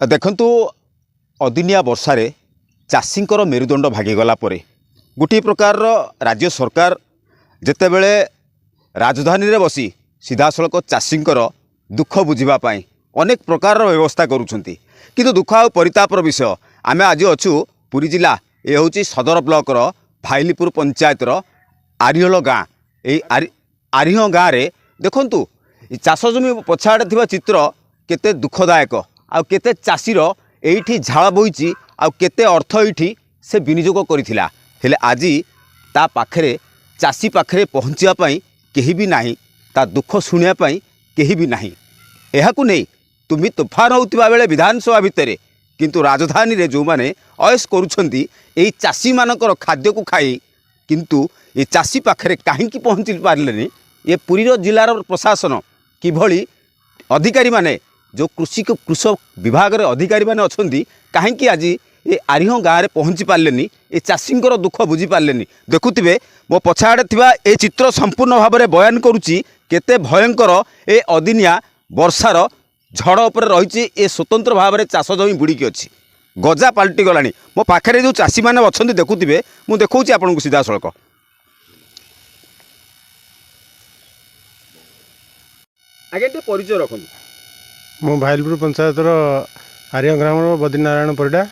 देखंतु अदिनिया वर्षार चाषींकर मेरुदंड भागीगला गोटे प्रकार राज्य सरकार जितेबले राजधानी रे बसी सीधासलख चाषींकर दुख बुझापी अनेक प्रकार व्यवस्था करुँच किंतु दुख आ परितापर विषय आम आज अच्छु पुरी जिला ये हूँ सदर ब्लॉकर भाइलीपुर पंचायतर आरिहल गाँ यही आरिह गाँव में देखु चाष जमी पछाड़े थिबा चित्र केते दुखदायक आ केते चाषीर एठी झाड़ बोईची आ केते अर्थ एठी से विनियोग करिथिला हेले आजी ता पाखरे चाषी पाखरे पहुँचा केही भी नाही ता दुख शुणिया केही भी नाही एहाकु नै तुमी तोफान होउतिबा बेले विधानसभा भितर किंतु राजधानी रे जो माने अयस करूछंती एई चाषी मानकर खाद्य को खाई किंतु ये चाषी पाखरे काहेकि पहुँची पारलेनी ये पुरीर जिलार प्रशासन किभली अधिकारी माने जो कृषक विभाग रे अधिकारी माने अछंती काहेकि आज ये आरिह गाँव में पहुँची पारलेनी ये चाषींकर दुख बुझी पारलेनी देखुथिबे मो पछाड़े थिबा ए चित्र संपूर्ण भाव में बयान करुच्ची केते भयंकर ए अदिनिया वर्षार झड़ उपर रही ए स्वतंत्र भाव में चाष जमी बुड़ीकी अच्छी गजा पलटि गलानी मो पाखरे जो चाषी मैंने अच्छा देखुथिबे मु देखौछि आपनकु सीधा सड़क आगे टे परिचय रखुन मु भाइलपुर पंचायतर आर्य ग्राम बद्रीनारायण परिडा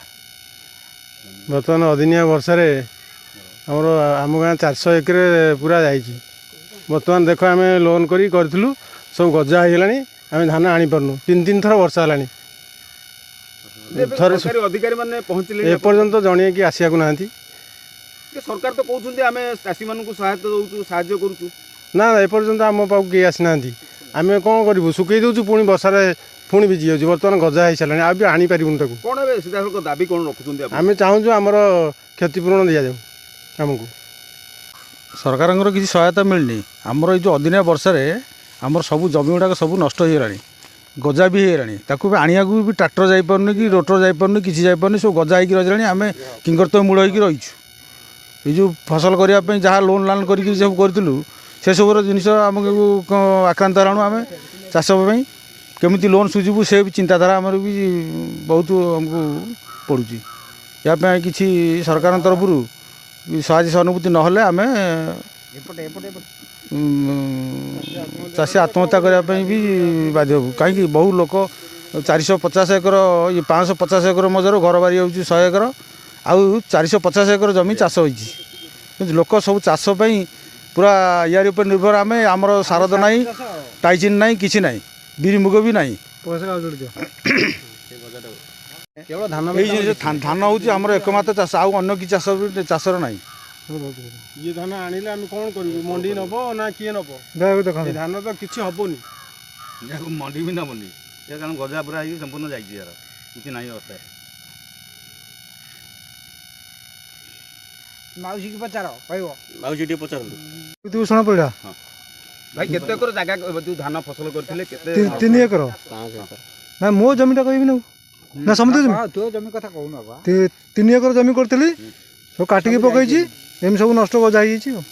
बर्तमान अदिनिया वर्षा आमर आम गाँ 400 एकर पूरा जाइए बर्तमान देख आम लोन करूँ सब गजा होगा आम धान आनीपारनु 3 थर वर्षा है अधिकारी माने पहुँचले एपर्यंत जड़े कि आसिया ना सरकार तो कहते आम चाषी मानक सहायता दौचु साहाय्य करूँ ना एपर्यंत आम पाक किए आसीना आम कौन करूँ सुखई दूँ पुणी वर्षार पुणी भिजी जाऊँ बर्तमान गजा हो सारे आज भी आनीपारूँ ताको कौन सीधा दाबी कौन रखुं आम चाहूँ आमर क्षतिपूरण दि जाऊ आमको सरकार किसी सहायता मिलनी आमर जो अदिनिया वर्षार आमर सब जमी गुड़ाक सब नष्ट हो गजा भी होगा आनिया भी ट्रैक्टर जापार कि रोटर जापार किसी जापार सब गजा हो रही आम किंकर्तव्य मूल हो रहीचु ये फसल करने जहाँ लोन लान कर सब करूँ से सब जिन आमको आक्रांत हेलु आम चाषपाई केमी लोन सुझबू से भी चिंताधारा आमर भी बहुत आमको पड़ुची या किसी सरकार तरफ साहय सहानुभूति ना आम चाषी आत्महत्या करने भी बाध्य हूँ कहीं बहु लोक 450 एकर ये 550 एकर मजार घर बारी हो 100 एकर आउ 450 एकर जमी चाष हो लोक सब चाषपाई पूरा यार उपर निर्भर आम आमर सारद ना टाइचिन ना कि ना बिरी मुग भी ना केवल धान हूँ आमर एकमात्र चाष आउ अन्न कि चाषर ना ये धान आनिले आम कौन करूँ मंडी नब ना किए नब देख धान तो किसी हेनी मंडी भी नबनी कारण गजा पूरा संपूर्ण जाइए यार किसी ना अवस्था माउसी की पचार माउसी टी पचार तू शुण पड़ा भाई केते एकर जागा जो धान फसल करथिले केते 3 एकर ना मो जमीटा कहबी ना समुद्र जमी तो जमी कथा कहू ना 3 एकर जमी करथिली तो काटिकी पकईची एम सब नष्ट गजा हो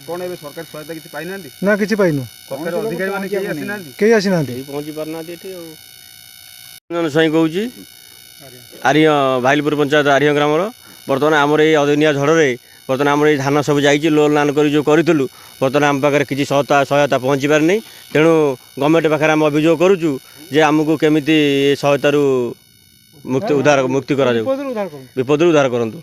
कौन ए सरकार सहायता किसी पाई नांदी ना किसी पाइनु सरकार अधिकारी माने केही आसी नांदी कई आसी ना पहुँची पारना एठी स्वाई कहूँ आर्य भाइलपुर पंचायत आर्य ग्रामर बर्तमान आमर ये अदिनिया झड़े बर्तमान आमर धान सब जाइए लोन लान कर जो करूँ बर्तमान आम पाखे किसी सहायता पहुँची पार नहीं तेणु गवर्नमेंट पाखे आम अभियोग करुचु जे आमको केमी सहायतार मुक्ति करा विपद उद्धार करूँ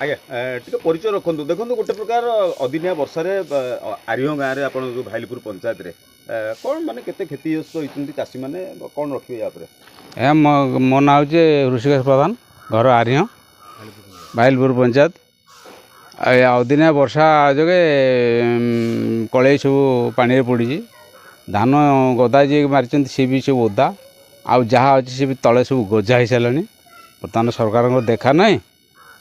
आज्ञा टे परिचय रखु देखो गोटे प्रकार अदिनिया वर्षार आर्य गाँव में आप जो भाइलपुर पंचायत रे कौन माने केते क्षतिग्रस्त होती चाषी मैंने कौन रखिए या मो ना हूँ ऋषिकेश प्रधान घर आर्य भाइलपुर पंचायत अदिनिया वर्षा जोगे कलई सब पानी पड़ी धान गदा जी मारी सी भी सब ओदा आउ जहाँ अच्छी भी तले सब गजा हो सारे बर्तमान सरकार देखा ना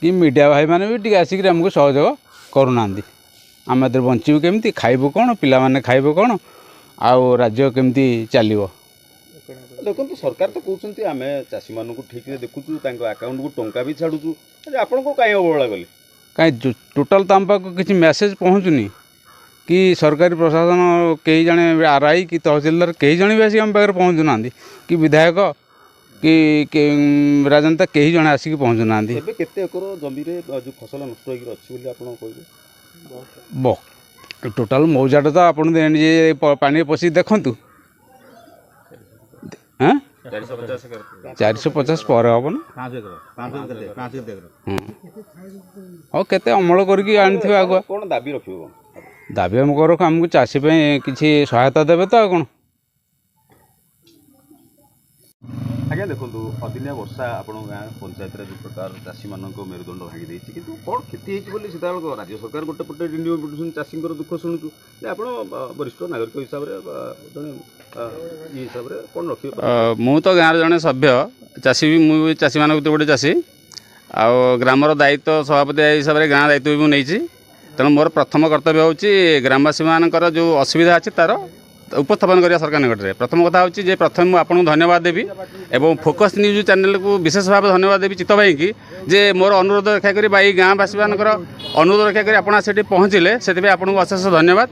कि मीडिया भाई मैंने भी टी आसिक आमको सहयोग करूना आम बंचू केमी खाइबू कौन पिला खाइबू कौन आउ राज्य केमती चलो देखो सरकार तो कहते आम चाषी मानक ठीक से देखुचु अकाउंट को टंका भी छाड़ू आपन को कहीं अवहेला कले कहीं टोटाल तो आम पाक किसी मेसेज पहुँचुनी कि सरकारी प्रशासन कई जने आरआई कि तहसीलदार कई जने भी आसिक आम पाखे पहुँचु ना कि विधायक कि राजनेता कई जने आसिक पहुँचु ना ଏବେ କେତେ ଏକର ଜମିରେ ଯେଉଁ ଫସଲ ନଷ୍ଟ ହୋଇକି ଅଛି ବୋଲି ଆପଣ କହିବେ? टोटाल मौजाटा तो आप जे पानी पशि देखु हाँ 450 पर हम ना हाँ केते अमल करके आनी आगुआ କ'ଣ ଦାବି ରଖିବ? दाबी आमको चाषी किसी सहायता देवे तो कौन ଆଜ୍ଞା ଦେଖନ୍ତୁ ଅଦିନିଆ ବର୍ଷା ଆପଣଙ୍କ ଗାଁ ପଞ୍ଚାୟତରେ ଯେଉଁ ପ୍ରକାର ଚାଷୀମାନଙ୍କ ମେରୁଦଣ୍ଡ ଭାଙ୍ଗି ଦେଇଛି କିନ୍ତୁ କ'ଣ କ୍ଷତି ହେଇଛି ବୋଲି ସିଧାସଳଖ ରାଜ୍ୟ ସରକାର ଗୋଟେ ପଟେ ଡିଣ୍ଡିମ ପିଟୁଛନ୍ତି ଚାଷୀଙ୍କର ଦୁଃଖ ଶୁଣୁଛୁ ଯେ ଆପଣ ବରିଷ୍ଠ ନାଗରିକ ହିସାବରେ ଜଣେ ଇଏ ହିସାବରେ କ'ଣ ରଖିବେ? मु तो गाँव जड़े सभ्य चाषी भी मुझे चाषी मान गोटे चाषी आउ ग्रामर दायित्व सभापति हिसाब से गाँ दायित्व भी मुझे तेणु मोर प्रथम कर्तव्य हूँ ग्रामवासी मानकर जो असुविधा अच्छी तार उपस्थापन करिया सरकार निकट में प्रथम कथा हूँ जे प्रथम आपको धन्यवाद देवी एवं फोकस न्यूज चैनल को विशेष भाव धन्यवाद देवी चित्त भाई की जे मोर अनुरोध रक्षा करी बाई गाँववासी मानकर अनुरोध रक्षा करी आप पहुँचले से आपको अशेष धन्यवाद।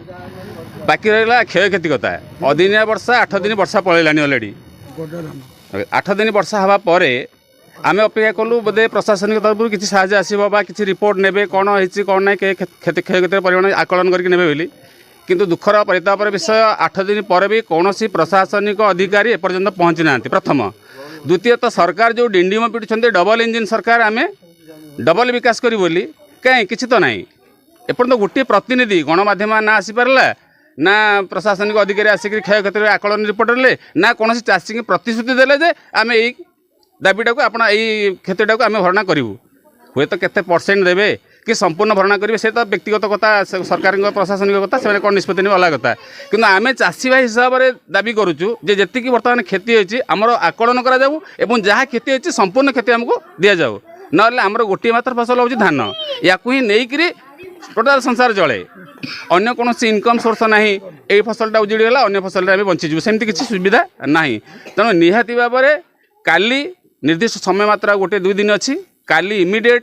बाकी रहा क्षयक्षति कथा अदिनिया वर्षा 8 दिन वर्षा पलैलानी अलरेडी 8 दिन वर्षा हवा पर आम अपेक्षा कलु बोधे प्रशासनिक तरफ किसी साहाय्य आसो कि रिपोर्ट ने कौन होती कौन ना क्षयक्षतिर परिमाण आकलन करके नेबे बोली किंतु दुखर परितापर विषय 8 दिन पर भी कौन प्रशासनिक अधिकारी एपर्यंत पहुँची ना प्रथम द्वितीय तो सरकार जो डिंडिम पिटुंट डबल इंजिन सरकार आम डबल विकास करी बोली कहीं किसी तो नहीं एपर्यंत गोटे प्रतिनिधि गणमाध्यम ना आसीपारा ना प्रशासनिक अधिकारी आसिक क्षयक्षतिर आकलन रिपोर्ट ले ना कौन चाषी की प्रतिश्रुति देले जे आम यही दाबीटा को आप क्षतिटा को आम भरणा करूँ हुए तो केते परसेंट देवे कि संपूर्ण भरणा करेंगे से तो व्यक्तिगत कथा सरकार प्रशासनिक कथा से कौन निष्पत्ति नहीं अलग कथा किंतु आम चाषी भाई हिसाब से दाबी करुचु जे जी बर्तमान क्षति होती आमर आकलन करा जहाँ क्षति होती संपूर्ण क्षति आमको दि जाऊ ना आमर गोटे मात्र फसल हूँ धान या नहीं टोटाल संसार चले अन्य कौन इनकम सोर्स ना ये फसलटा उजुड़ीगला अन्य फसल बंचीजु सेमती किसी सुविधा ना तेणु निहाती भाव में काली निर्दिष्ट समय मात्रा गोटे 2 दिन अच्छी काली इमिडिएट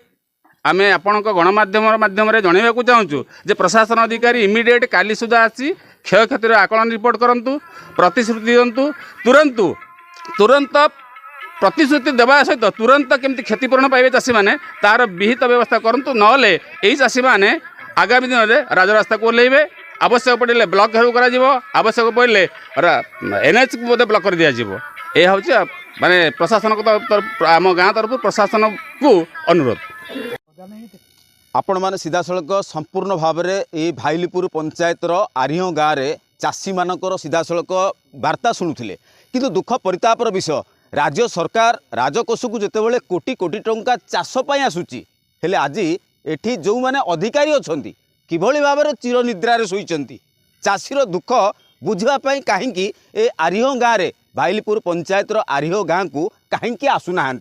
आम आपण गणमाध्यम जनवाक चाहूँ जे प्रशासन अधिकारी इमिडिएट काली सुधा आसी क्षयक्षतिर आकलन रिपोर्ट करूँ प्रतिश्रुति दिंतु तुरंत प्रतिश्रुति देवा सहित तुरंत केमती क्षतिपूरण पाइबे चाषी मैंने तार विहित व्यवस्था करूँ ना चाषी मैंने आगामी दिन में राजरास्ता को ओह्लैबे आवश्यक पड़े ब्लॉक घेराव कर आवश्यक पड़े NH को बोधे ब्लॉक कर दिज्व यह हूँ माने प्रशासन आम गाँ तरफ प्रशासन को अनुरोध आपण मैंने सीधासलख संपूर्ण भाव में ये भाइलीपुर पंचायतर आरिह गाँव में चाषी मानकर सीधासलख वार्ता शुणुले किंतु दुख परितापर विषय राज्य सरकार राजकोष को जितेबाला कोटी कोटी टंका चाषपाई आसूची हेले आज एठी जो माने अधिकारी अच्छी किभली भाव में चिरनिद्रारे शोइचंती चाषीर दुख बुझापी कहीं ए आरिह गाँव में भाइलीपुर पंचायतर आरिह गाँव को कहीं आसुना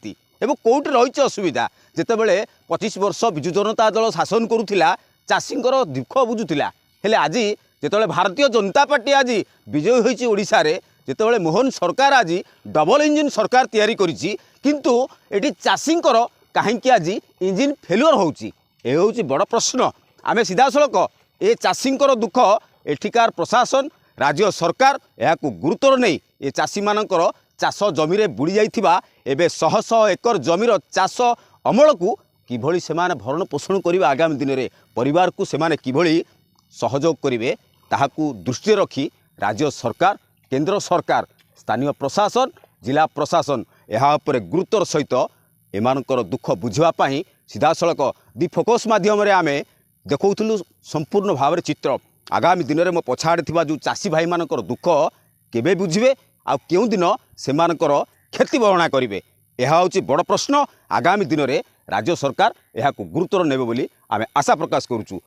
एवं कौटी रही असुविधा जितेबाला 25 वर्ष विजु जनता दल शासन करुला चाषींकर दुख बुझुला हेले आज जितेबाला भारतीय जनता पार्टी आज विजयी होइछि ओडिशा रे जितेबाला मोहन सरकार आज डबल इंजिन सरकार तैयारी करिछि किंतु एटी चाषींकर कहीं आज इंजिन फेल्युअर होउछि ए होउछि बड़ प्रश्न आमे सीधासलख ए चाषींकर दुख एठिकार प्रशासन राज्य सरकार याकू गुरुत्वर नहीं ए चाषी मानकर चाष जमी बुड़ी जाइथिबा एबे शह शह एकर जमीर चाष अमल को किभली सेमाने भरण पोषण करिबा आगामी दिन में परिवार को सेमाने किभली सहयोग करिवे ताहाकू दृष्टि रखी राज्य सरकार केंद्र सरकार स्थानीय प्रशासन जिला प्रशासन यहाँ पर गुरुत्वर सहित एमानकर दुख बुझापी सीधासलख दि फोकस माध्यम आमे देखौथुलु संपूर्ण भाव में चित्र आगामी दिन में मो पछाड़े थिबा जो चाषी भाई मानकर दुख केबे बुझिबे आ केउं दिन सेमानकर क्षति भरणा करिवे यह हूँ बड़ प्रश्न आगामी दिन में राज्य सरकार यह गुरुत्वर नेबे बोली आमे आशा प्रकाश करुचु।